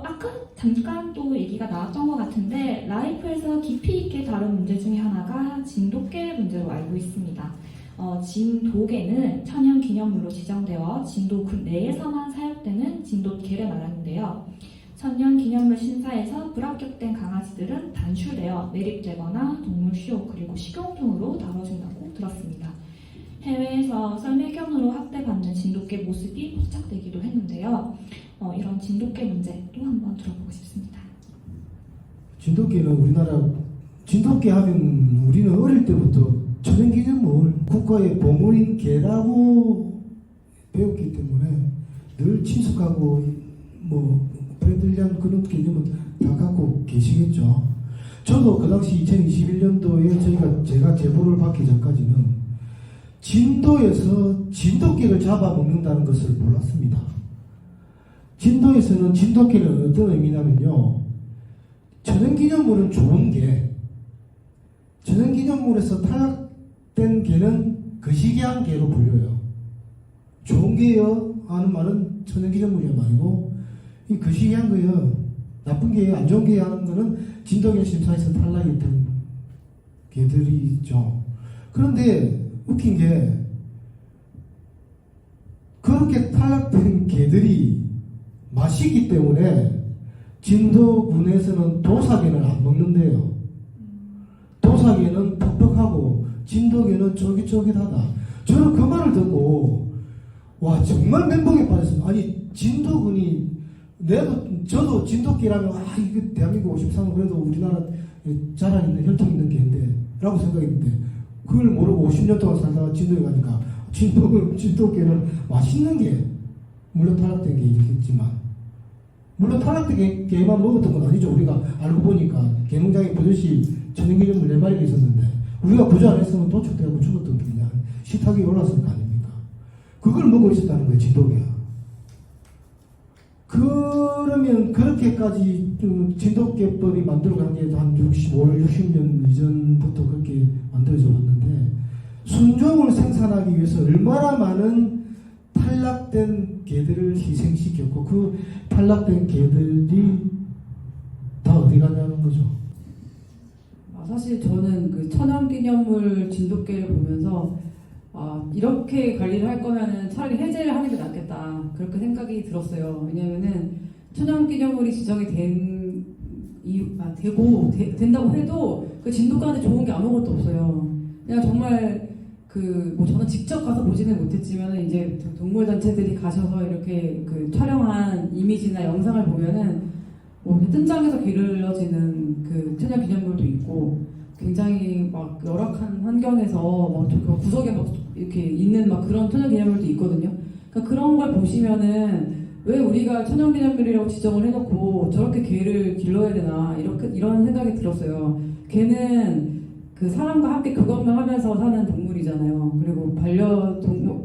아까 잠깐 또 얘기가 나왔던 것 같은데 라이프에서 깊이 있게 다룬 문제 중에 하나가 진돗개 문제로 알고 있습니다. 진돗개는 천연기념물로 지정되어 진도군 내에서만 사육되는 진돗개를 말하는데요. 천연기념물 심사에서 불합격된 강아지들은 단술되어 매립되거나 동물쇼 그리고 식용품으로 다뤄진다고 들었습니다. 해외에서 썰매견으로 학대받는 진돗개 모습이 포착되기도 했는데요. 이런 진돗개 문제 또 한번 들어보고 싶습니다. 진돗개는 우리나라 진돗개 하면 우리는 어릴 때부터 천연기념물 국가의 보물인 개라고 배웠기 때문에 늘 친숙하고 프렌들리한 그런 개념은 다 갖고 계시겠죠. 저도 그 당시 2021년도에 제가 제보를 받기 전까지는 진도에서 진돗개를 잡아먹는다는 것을 몰랐습니다. 진도에서는 진돗개는 어떤 의미냐면요, 천연기념물은 좋은 개, 천연기념물에서 탈락된 개는 거시기한 개로 불려요. 좋은 개요 하는 말은 천연기념물이야 말이고, 이 거시기한 거요, 나쁜 개요, 안 좋은 개요 하는 거는 진돗개 심사에서 탈락했던 개들이죠. 그런데 웃긴 게 그렇게 탈락된 개들이 맛있기 때문에 진도군에서는 도사개는 안 먹는데요. 도사개는 퍽퍽하고 진돗개는 쫄깃쫄깃하다. 저는 그 말을 듣고 와 정말 멘붕에 빠졌습니다. 아니 진도군이 저도 진돗개라면 이거 대한민국 53은 그래도 우리나라 자랑 있는 혈통 있는 개인데 라고 생각했는데 그걸 모르고 50년 동안 살다가 진도에 가니까 진돗개는 맛있는 게 물론 탈락된 게 있겠지만 물론 탈락된 개만 먹었던 건 아니죠. 우리가 알고 보니까 개농장에 버젓이 천연기념물 4마리가 있었는데 우리가 구조 안 했으면 도축되고 죽었던 게 그냥 식탁 위에 올랐을 거 아닙니까? 그걸 먹고 있었다는 거예요. 진돗개가. 그러면 그렇게까지 진돗개법이 만들어간 게 한 60년 이전부터 그렇게 만들어져 왔는데 순종을 생산하기 위해서 얼마나 많은 탈락된 개들을 희생시켰고 그 탈락된 개들이 다 어디 가냐는 거죠. 사실 저는 그 천연기념물 진돗개를 보면서 이렇게 관리를 할 거면은 차라리 해제를 하는 게 낫겠다 그렇게 생각이 들었어요. 왜냐면은 천연기념물이 지정이 된다고 해도 그 진돗개한테 좋은 게 아무것도 없어요. 그냥 정말 저는 직접 가서 보지는 못했지만 이제 동물단체들이 가셔서 이렇게 촬영한 이미지나 영상을 보면은 뜬장에서 기르러지는 그 천연기념물도 있고 굉장히 막 열악한 환경에서 구석에 이렇게 있는 그런 천연기념물도 있거든요. 그러니까 그런 걸 보시면은 왜 우리가 천연기념물이라고 지정을 해놓고 저렇게 개를 길러야 되나 이런 생각이 들었어요. 개는 그 사람과 함께 그것만 하면서 사는 동물이잖아요. 그리고 반려묘도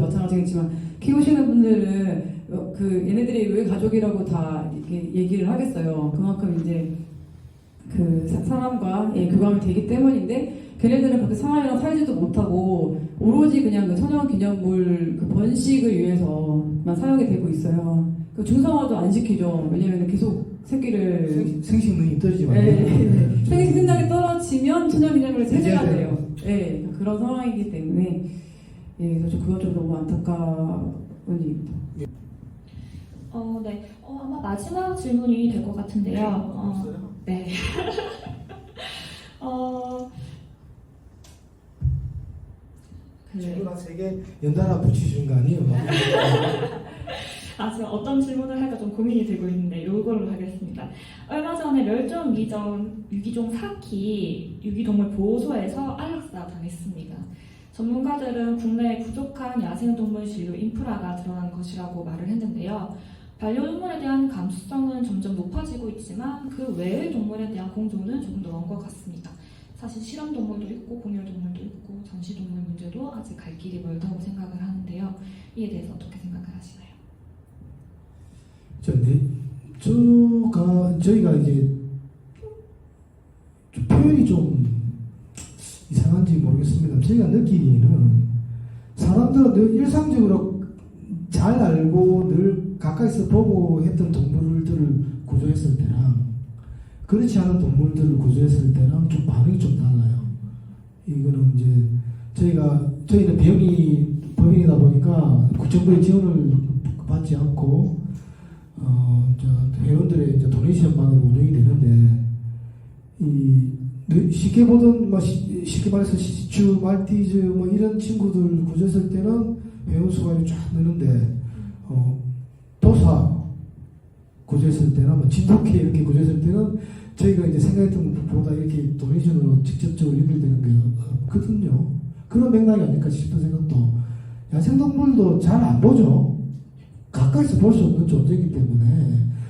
마찬가지겠지만 키우시는 분들은 얘네들이 왜 가족이라고 다 이렇게 얘기를 하겠어요. 그만큼 이제 사람과 교감이 되기 때문인데 걔네들은 그렇게 사람이랑 살지도 못하고 오로지 그냥 천연기념물 번식을 위해서만 사용이 되고 있어요. 중성화도 안 시키죠. 왜냐면 계속 새끼를 생식능이 떨어지면 생식능력이 떨어지면 천연기념물을 해제해야 돼요. 그런 상황이기 때문에 그래서 그건 좀 너무 안타까운 일입니다. 네. 아마 마지막 질문이 될 것 같은데요. 네. 질문 한 3개 연달아 붙이시는 거 아니에요? 지금 어떤 질문을 할까 좀 고민이 되고 있는데 이걸로 하겠습니다. 얼마 전에 멸종 유기종 사키 유기동물 보호소에서 안락사 당했습니다. 전문가들은 국내에 부족한 야생동물 진료 인프라가 드러난 것이라고 말을 했는데요. 반려동물에 대한 감수성은 점점 높아지고 있지만 그 외의 동물에 대한 공조는 조금 더 먼 것 같습니다. 사실 실험동물도 있고 공유동물도 있고 전시동물 문제도 아직 갈 길이 멀다고 생각을 하는데요. 이에 대해서 어떻게 생각을 하시나요? 저희가 이제 표현이 좀 이상한지 모르겠습니다. 저희가 느끼기는 사람들은 늘 일상적으로 잘 알고 늘 가까이서 보고 했던 동물들을 구조했을 때랑 그렇지 않은 동물들을 구조했을 때랑 좀 반응이 좀 달라요. 이거는 이제 저희는 법인이다 보니까 정부의 지원을 받지 않고 회원들의 이제 도네이션만으로 운영이 되는데 쉽게 말해서 시추, 말티즈 뭐 이런 친구들 구조했을 때는 회원 수가 쫙 느는데 도사 구조했을 때나 뭐 진돗개 이렇게 구조했을 때는 저희가 이제 생각했던 것보다 이렇게 도네이션으로 직접적으로 연결되는 게 없거든요. 그런 맥락이 아닐까 싶은 생각도. 야생동물도 잘 안 보죠. 가까이서 볼 수 없는 존재이기 때문에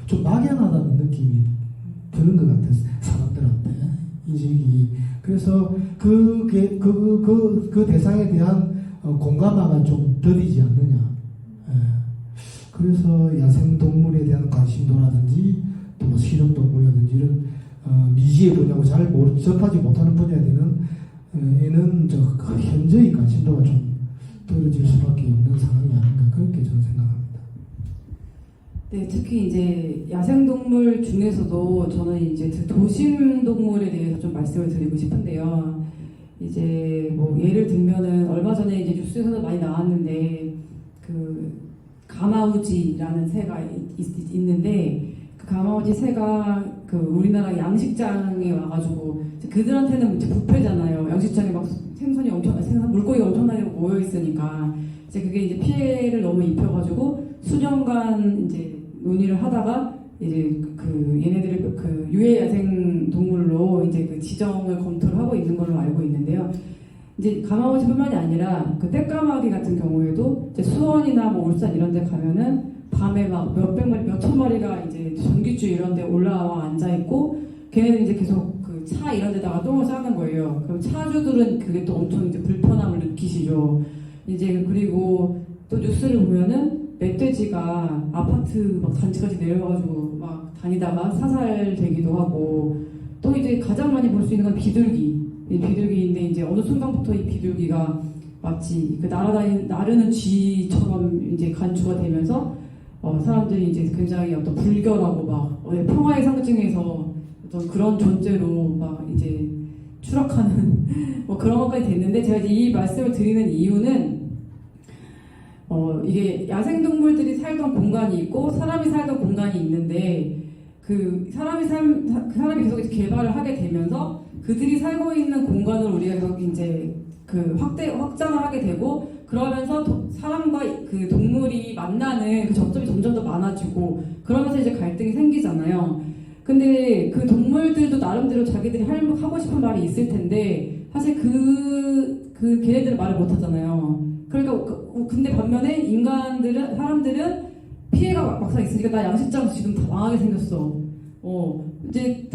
좀 막연하다는 느낌이 드는 것 같아요. 사람들한테 인식이. 그래서 그 대상에 대한 공감화가 좀 더디지 않느냐. 예. 그래서 야생동물에 대한 관심도라든지 또 뭐 실험동물이라든지 이런 미지의 분야고 잘 접하지 못하는 분야에는 현저히 관심도가 좀 떨어질 수밖에 없는 상황이 아닌가 그렇게 저는 생각합니다. 네, 특히 이제 야생동물 중에서도 저는 이제 도심동물에 대해서 좀 말씀을 드리고 싶은데요. 이제 뭐 예를 들면은 얼마 전에 이제 뉴스에서도 많이 나왔는데 그 가마우지라는 새가 있는데 그 가마우지 새가 그 우리나라 양식장에 와가지고 그들한테는 이제 부패잖아요. 양식장에 막 물고기가 엄청나게 모여 있으니까 이제 그게 이제 피해를 너무 입혀가지고 수년간 이제 논의를 하다가 이제 그 얘네들을 그 유해 야생 동물로 이제 그 지정을 검토를 하고 있는 걸로 알고 있는데요. 이제 가마우지뿐만이 아니라 그 떼까마귀 같은 경우에도 이제 수원이나 뭐 울산 이런 데 가면은 밤에 막 몇백 마리, 몇천 마리가 이제 전기줄 이런 데 올라와 앉아 있고 걔네는 이제 계속 그 차 이런 데다가 똥을 싸는 거예요. 그럼 차주들은 그게 또 엄청 이제 불편함을 느끼시죠. 이제 그리고 또 뉴스를 보면은 멧돼지가 아파트 막 단지까지 내려가지고 막 다니다가 사살되기도 하고 또 이제 가장 많이 볼 수 있는 건 비둘기인데 이제 어느 순간부터 이 비둘기가 마치 그 나르는 쥐처럼 이제 간주가 되면서 사람들이 이제 굉장히 어떤 불결하고 막 평화의 상징에서 어떤 그런 존재로 막 이제 추락하는 뭐 그런 것까지 됐는데 제가 이제 이 말씀을 드리는 이유는 이게 야생동물들이 살던 공간이 있고 사람이 살던 공간이 있는데 그 사람이 계속 이제 개발을 하게 되면서 그들이 살고 있는 공간을 우리가 계속 이제 그 확장을 하게 되고 그러면서 사람과 그 동물이 만나는 그 접점이 점점 더 많아지고 그러면서 이제 갈등이 생기잖아요. 근데 그 동물들도 나름대로 자기들이 하고 싶은 말이 있을 텐데 사실 걔네들은 말을 못 하잖아요. 그러니까 근데 반면에 사람들은 피해가 막상 있으니까 나 양식장 지금 다 망하게 생겼어. 이제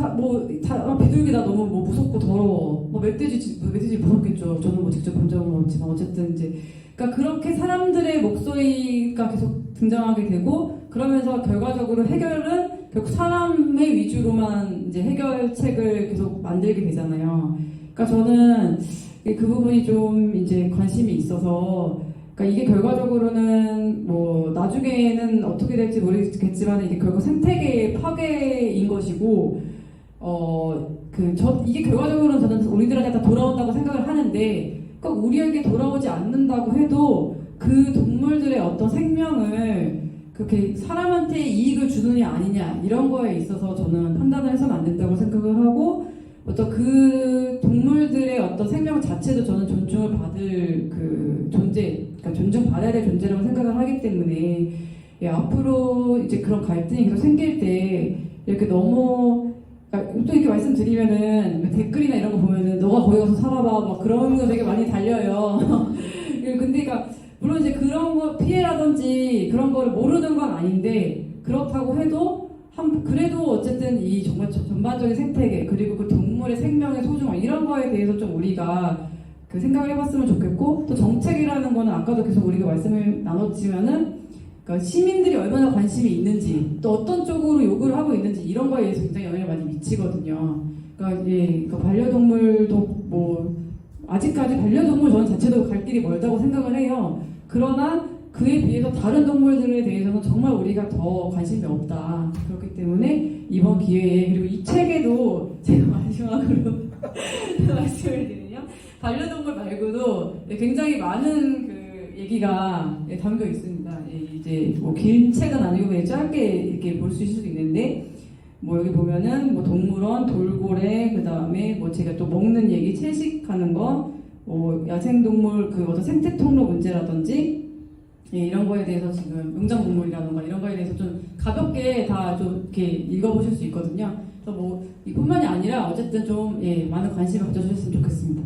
비둘기 나 너무 뭐 무섭고 더러워. 멧돼지 무섭겠죠. 저는 뭐 직접 본 적은 없지만 어쨌든 이제 그러니까 그렇게 사람들의 목소리가 계속 등장하게 되고 그러면서 결과적으로 해결은 결국 사람의 위주로만 이제 해결책을 계속 만들게 되잖아요. 그러니까 저는 그 부분이 좀 이제 관심이 있어서 그러니까 이게 결과적으로는 뭐 나중에는 어떻게 될지 모르겠지만 이게 결국 생태계의 파괴인 것이고 이게 결과적으로는 저는 우리들한테 다 돌아온다고 생각을 하는데 꼭 우리에게 돌아오지 않는다고 해도 그 동물들의 어떤 생명을 그렇게 사람한테 이익을 주느냐 아니냐 이런 거에 있어서 저는 판단을 해서는 안 된다고 생각을 하고 어떤 그 동물들의 어떤 생명 자체도 저는 존중을 받을 그 존재, 그러니까 존중받아야 될 존재라고 생각을 하기 때문에 앞으로 이제 그런 갈등이 계속 생길 때 이렇게 너무 그러니까 또 이렇게 말씀드리면은 댓글이나 이런 거 보면은 너가 거기 가서 살아봐 막 그런 거 되게 많이 달려요. 근데 그러니까 물론 이제 그런 거 피해라든지 그런 거를 모르는 건 아닌데 그렇다고 해도 그래도 어쨌든 이 정말 전반적인 생태계 그리고 그 동물의 생명의 소중함 이런 거에 대해서 좀 우리가 그 생각을 해봤으면 좋겠고 또 정책이라는 거는 아까도 계속 우리가 말씀을 나눴지만은 그러니까 시민들이 얼마나 관심이 있는지 또 어떤 쪽으로 요구를 하고 있는지 이런 거에 대해서 굉장히 영향을 많이 미치거든요. 그러니까 그러니까 반려동물도 뭐 아직까지 반려동물 저는 자체도 갈 길이 멀다고 생각을 해요. 그러나 그 그에 비해서 다른 동물들에 대해서는 정말 우리가 더 관심이 없다. 그렇기 때문에 이번 기회에 그리고 이 책에도 제가 마지막으로 말씀을 드리면 반려동물 말고도 굉장히 많은 그 얘기가 담겨 있습니다. 이제 뭐 긴 책은 아니고 그냥 짧게 이렇게 볼 수 있을 수도 있는데 뭐 여기 보면은 뭐 동물원, 돌고래, 그 다음에 뭐 제가 또 먹는 얘기, 채식하는 거, 뭐 야생동물 그 어떤 생태 통로 문제라든지 이런 거에 대해서 지금 용장동물이라던가 이런 거에 대해서 좀 가볍게 다 좀 이렇게 읽어보실 수 있거든요. 그래서 뭐 이뿐만이 아니라 어쨌든 좀 많은 관심을 가져주셨으면 좋겠습니다.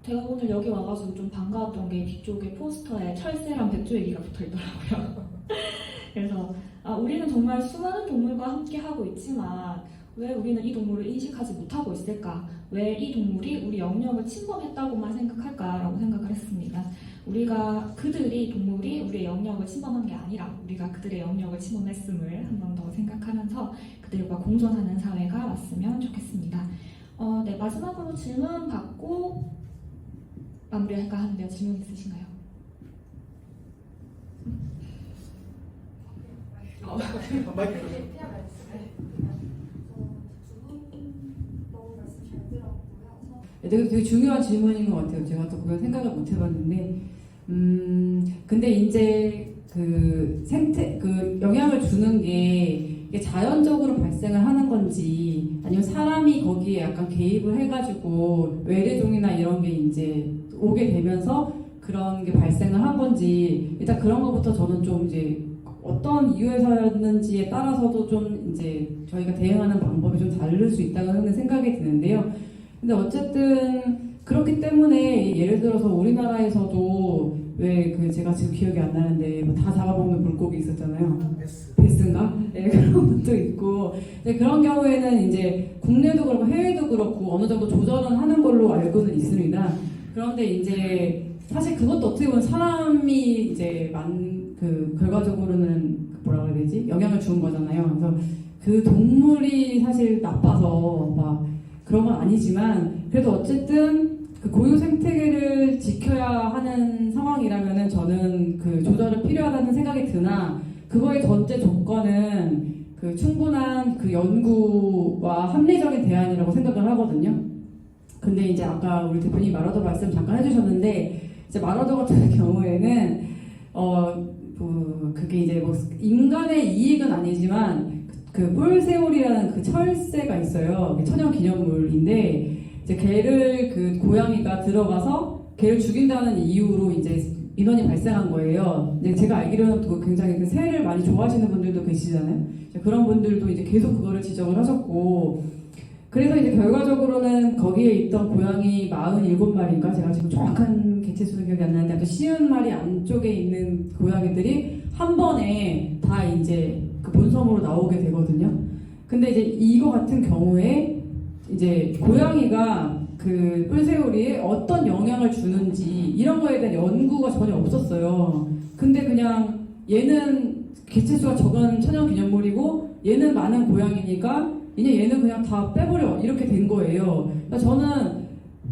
제가 오늘 여기 와가지고 좀 반가웠던 게 뒤쪽에 포스터에 철새랑 백조 얘기가 붙어 있더라고요. 그래서 우리는 정말 수많은 동물과 함께 하고 있지만 왜 우리는 이 동물을 인식하지 못하고 있을까? 왜 이 동물이 우리 영역을 침범했다고만 생각할까라고 생각을 했습니다. 동물이 우리의 영역을 침범한 게 아니라 우리가 그들의 영역을 침범했음을 한 번 더 생각하면서 그들과 공존하는 사회가 왔으면 좋겠습니다. 네, 마지막으로 질문 받고 마무리할까 하는데요. 질문 있으신가요? 되게 중요한 질문인 것 같아요. 제가 또 그걸 생각을 못 해봤는데, 근데 이제 그 영향을 주는 게 이게 자연적으로 발생을 하는 건지, 아니면 사람이 거기에 약간 개입을 해가지고 외래종이나 이런 게 이제 오게 되면서 그런 게 발생을 한 건지, 일단 그런 것부터 저는 좀 이제 어떤 이유에서였는지에 따라서도 좀 이제 저희가 대응하는 방법이 좀 다를 수 있다는 생각이 드는데요. 근데 어쨌든 그렇기 때문에 예를 들어서 우리나라에서도 왜 그 제가 지금 기억이 안 나는데 뭐 다 잡아먹는 물고기 있었잖아요. 베스인가? 네, 그런 것도 있고. 근데 그런 경우에는 이제 국내도 그렇고 해외도 그렇고 어느 정도 조절은 하는 걸로 알고는 있습니다. 그런데 이제 사실 그것도 어떻게 보면 사람이 이제 결과적으로는 뭐라 그래야 되지? 영향을 준 거잖아요. 그래서 그 동물이 사실 나빠서 막 그런 건 아니지만 그래도 어쨌든 그 고유 생태계를 지켜야 하는 상황이라면은 저는 그 조절은 필요하다는 생각이 드나 그거의 전제 조건은 그 충분한 그 연구와 합리적인 대안이라고 생각을 하거든요. 근데 이제 아까 우리 대표님 마라도 말씀 잠깐 해주셨는데 이제 마라도 같은 경우에는 그게 이제 뭐 인간의 이익은 아니지만 그 뿔새우리라는 그 철새가 있어요. 천연 기념물인데 이제 걔를 그 고양이가 들어가서 걔를 죽인다는 이유로 이제 인원이 발생한 거예요. 근데 제가 알기로는 또 굉장히 그 새를 많이 좋아하시는 분들도 계시잖아요. 그런 분들도 이제 계속 그거를 지적을 하셨고 그래서 이제 결과적으로는 거기에 있던 고양이 47마리인가 제가 지금 정확한 개체수는 기억이 안 나는데 50마리 안쪽에 있는 고양이들이 한 번에 다 이제 그 본섬으로 나오게 되거든요. 근데 이제 이거 같은 경우에 이제 고양이가 그 뿔새우리에 어떤 영향을 주는지 이런 거에 대한 연구가 전혀 없었어요. 근데 그냥 얘는 개체수가 적은 천연기념물이고 얘는 많은 고양이니까 얘는 그냥 다 빼버려 이렇게 된 거예요. 그러니까 저는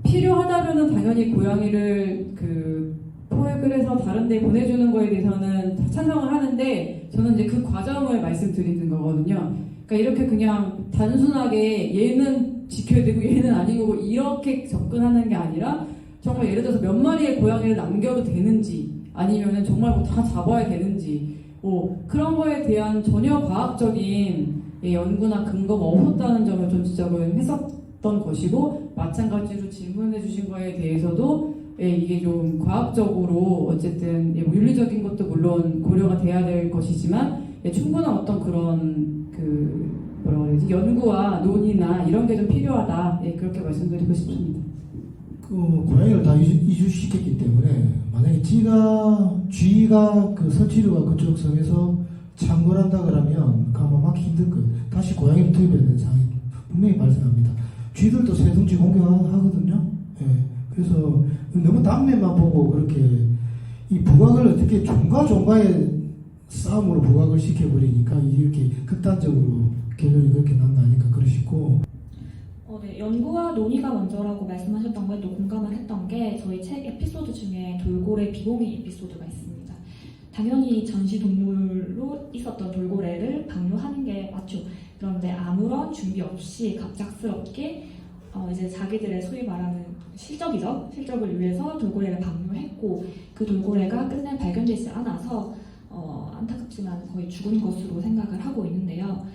필요하다면은 당연히 고양이를 그 포획을 해서 다른 데 보내주는 거에 대해서는 찬성을 하는데 저는 이제 그 과정을 말씀드리는 거거든요. 그러니까 이렇게 그냥 단순하게 얘는 지켜야 되고 얘는 아닌 거고 이렇게 접근하는 게 아니라 정말 예를 들어서 몇 마리의 고양이를 남겨도 되는지 아니면은 정말 뭐 다 잡아야 되는지 뭐 그런 거에 대한 전혀 과학적인 연구나 근거가 없었다는 점을 좀 지적을 했었던 것이고 마찬가지로 질문해 주신 거에 대해서도 이게 좀 과학적으로 어쨌든 뭐 윤리적인 것도 물론 고려가 돼야 될 것이지만 충분한 어떤 그런 그 뭐라 그러지 연구와 논의나 이런 게 좀 필요하다 그렇게 말씀드리고 싶습니다. 그 고양이를 다 이주시켰기 때문에 만약에 쥐가 그 서치류가 그쪽 섬에서 창궐한다 그러면 가만히 힘들 거예요. 다시 고양이를 투입해야 되는 상황이 분명히 발생합니다. 쥐들도 새둥지 공격하거든요. 예. 그래서 너무 단면만 보고 그렇게 이 부각을 어떻게 종가의 싸움으로 부각을 시켜버리니까 이렇게 극단적으로 결론이 그렇게 난 거 아닐까 그러시고 네, 연구와 논의가 먼저라고 말씀하셨던 거에 또 공감을 했던 게 저희 책 에피소드 중에 돌고래 비공개 에피소드가 있습니다. 당연히 전시 동물로 있었던 돌고래를 방류하는 게 맞죠. 그런데 아무런 준비 없이 갑작스럽게 이제 자기들의 소위 말하는 실적을 위해서 돌고래를 방류했고 그 돌고래가 끝내 발견되지 않아서 안타깝지만 거의 죽은 것으로 생각을 하고 있는데요.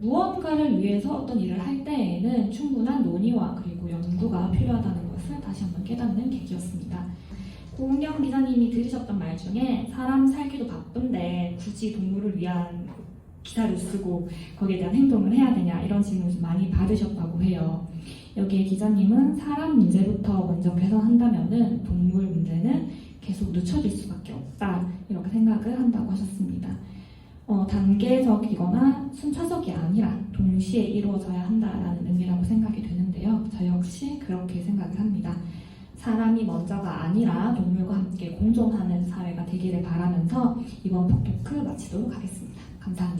무언가를 위해서 어떤 일을 할 때에는 충분한 논의와 그리고 연구가 필요하다는 것을 다시 한번 깨닫는 계기였습니다. 고은경 기자님이 들으셨던 말 중에 사람 살기도 바쁜데 굳이 동물을 위한 기사를 쓰고 거기에 대한 행동을 해야 되냐 이런 질문을 좀 많이 받으셨다고 해요. 여기에 기자님은 사람 문제부터 먼저 개선한다면은 동물 문제는 계속 늦춰질 수밖에 없다 이렇게 생각을 한다고 하셨습니다. 단계적이거나 순차적이 아니라 동시에 이루어져야 한다라는 의미라고 생각이 되는데요. 저 역시 그렇게 생각을 합니다. 사람이 먼저가 아니라 동물과 함께 공존하는 사회가 되기를 바라면서 이번 북토크 마치도록 하겠습니다. 감사합니다.